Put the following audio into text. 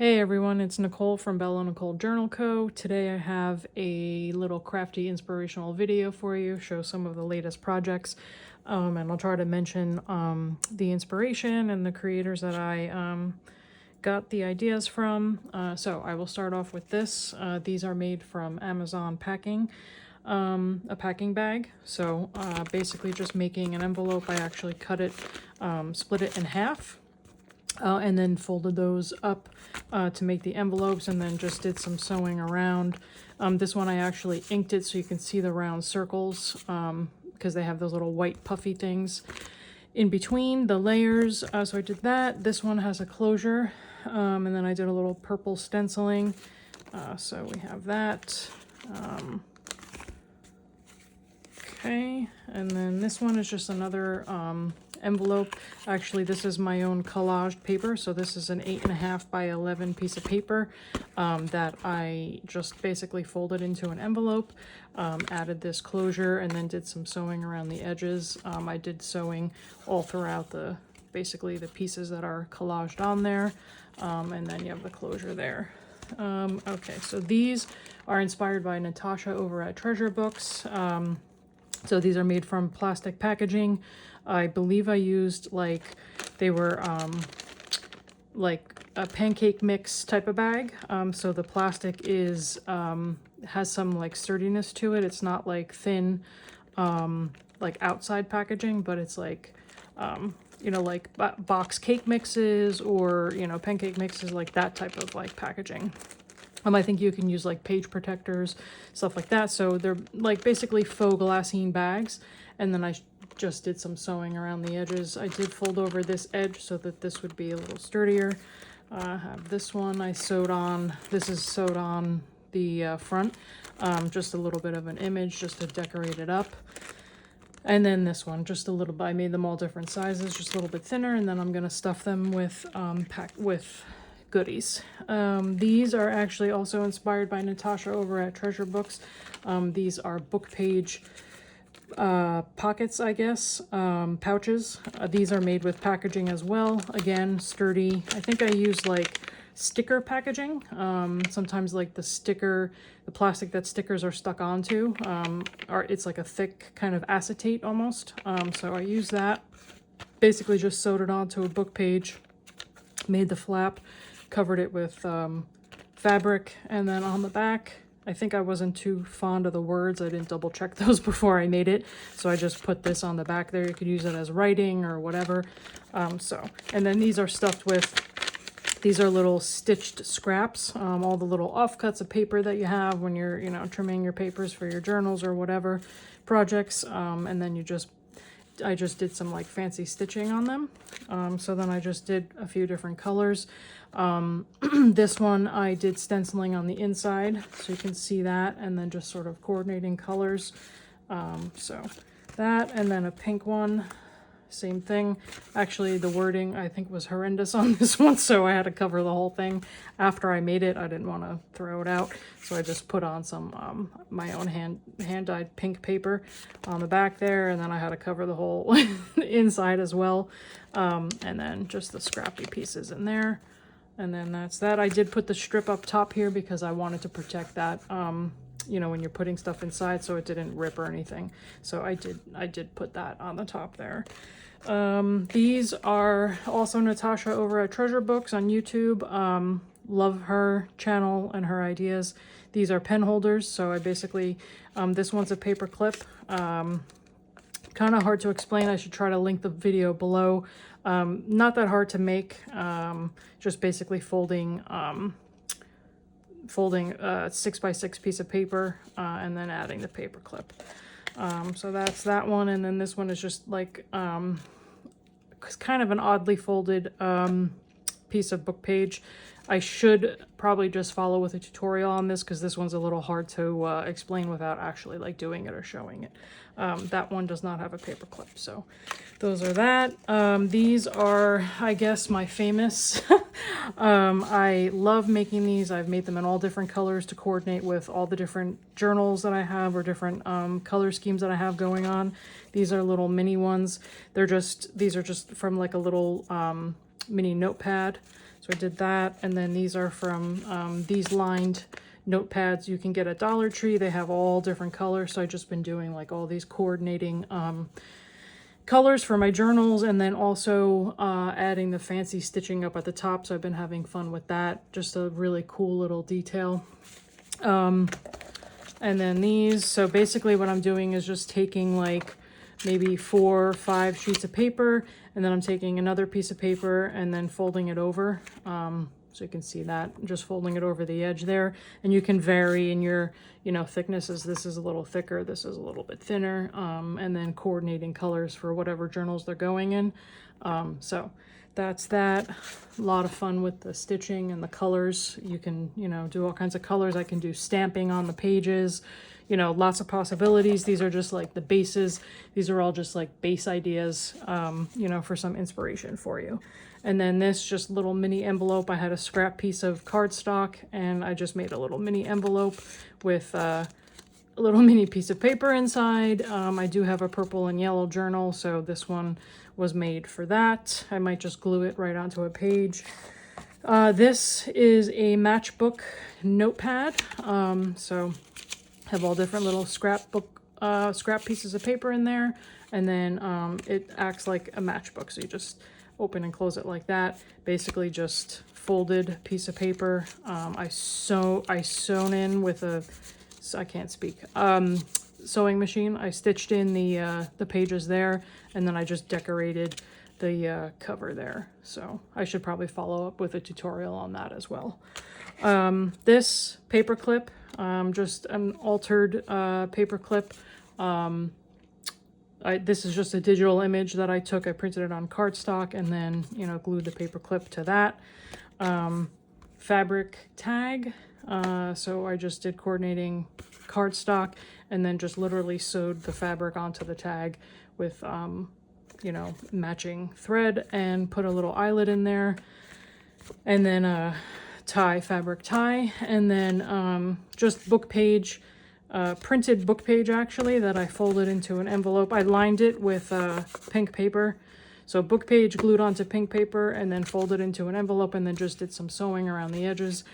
Hey everyone, it's Nicole from Bella Nicole Journal Co. Today I have a little crafty inspirational video for you, show some of the latest projects, and I'll try to mention the inspiration and the creators that I got the ideas from. So I will start off with this. These are made from Amazon packing, a packing bag. So basically just making an envelope. I actually cut it, split it in half. And then folded those up to make the envelopes, and then just did some sewing around. This one I actually inked it so you can see the round circles because they have those little white puffy things in between the layers. So I did that. This one has a closure, and then I did a little purple stenciling. So we have that. Okay, and then this one is just another envelope. Actually, this is my own collaged paper, so this is an 8.5 by 11 piece of paper that I just basically folded into an envelope, added this closure, and then did some sewing around the edges. I did sewing all throughout basically the pieces that are collaged on there, and then you have the closure there. Okay, so these are inspired by Natasha over at Treasure Books. So these are made from plastic packaging. I believe I used they were like a pancake mix type of bag. So the plastic is has some like sturdiness to it. It's not like thin like outside packaging, but it's like like box cake mixes or pancake mixes, like that type of like packaging. I think you can use like page protectors, stuff like that. So they're like basically faux glassine bags. And then I just did some sewing around the edges. I did fold over this edge so that this would be a little sturdier. I have this one I sewed on. This is sewed on the front. Just a little bit of an image just to decorate it up. And then this one, just a little bit. I made them all different sizes, just a little bit thinner. And then I'm going to stuff them with goodies. These are actually also inspired by Natasha over at Treasure Books. These are book page pockets, I guess, pouches. These are made with packaging as well. Again, sturdy. I think I used like sticker packaging. Sometimes like the plastic that stickers are stuck onto, it's like a thick kind of acetate almost. So I used that. Basically just sewed it onto a book page, made the flap, covered it with fabric, and then on the back, I think I wasn't too fond of the words. I didn't double check those before I made it, so I just put this on the back there. You could use it as writing or whatever. And then these are stuffed with, these are little stitched scraps, all the little offcuts of paper that you have when you're, trimming your papers for your journals or whatever projects, and then I just did some like fancy stitching on them. So then I just did a few different colors. This one I did stenciling on the inside, so you can see that, and then just sort of coordinating colors. So that, and then a pink one, same thing. Actually, the wording I think was horrendous on this one, so I had to cover the whole thing. After I made it, I didn't want to throw it out, so I just put on some my own hand-dyed pink paper on the back there, and then I had to cover the whole inside as well. And then just the scrappy pieces in there. And then that's that. I did put the strip up top here because I wanted to protect that, when you're putting stuff inside, so it didn't rip or anything. So I did put that on the top there. These are also Natasha over at Treasure Books on YouTube. Love her channel and her ideas. These are pen holders. So I basically, this one's a paper clip. Kind of hard to explain. I should try to link the video below. Not that hard to make. Just basically folding a 6x6 piece of paper, and then adding the paper clip. So that's that one. And then this one is just like kind of an oddly folded piece of book page. I should probably just follow with a tutorial on this because this one's a little hard to explain without actually like doing it or showing it. That one does not have a paper clip, so those are that. These are, I guess, my famous. I love making these. I've made them in all different colors to coordinate with all the different journals that I have or different color schemes that I have going on. These are little mini ones. These are just from like a little mini notepad. So I did that, and then these are from these lined notepads you can get at Dollar Tree. They have all different colors, so I've just been doing like all these coordinating colors for my journals, and then also adding the fancy stitching up at the top, so I've been having fun with that. Just a really cool little detail. And then these, so basically what I'm doing is just taking like maybe 4 or 5 sheets of paper, and then I'm taking another piece of paper and then folding it over. So you can see that, just folding it over the edge there. And you can vary in your, you know, thicknesses. This is a little thicker, this is a little bit thinner, and then coordinating colors for whatever journals they're going in. So that's that. A lot of fun with the stitching and the colors. You can, you know, do all kinds of colors. I can do stamping on the pages, you know, lots of possibilities. These are just like the bases. These are all just like base ideas, you know, for some inspiration for you. And then this just little mini envelope. I had a scrap piece of cardstock, and I just made a little mini envelope with a little mini piece of paper inside. I do have a purple and yellow journal, so this one was made for that. I might just glue it right onto a page. This is a matchbook notepad. So have all different little scrap pieces of paper in there, and then it acts like a matchbook. So you just open and close it like that. Basically just folded piece of paper. I sewn in with a, I can't speak, sewing machine. I stitched in the pages there, and then I just decorated the cover there. So I should probably follow up with a tutorial on that as well. This paper clip, just an altered paper clip. This is just a digital image that I took. I printed it on cardstock and then, you know, glued the paper clip to that. Fabric tag. So I just did coordinating cardstock and then just literally sewed the fabric onto the tag with, you know, matching thread, and put a little eyelet in there. And then a fabric tie, and then just book page. Printed book page actually that I folded into an envelope. I lined it with pink paper. So book page glued onto pink paper and then folded into an envelope, and then just did some sewing around the edges.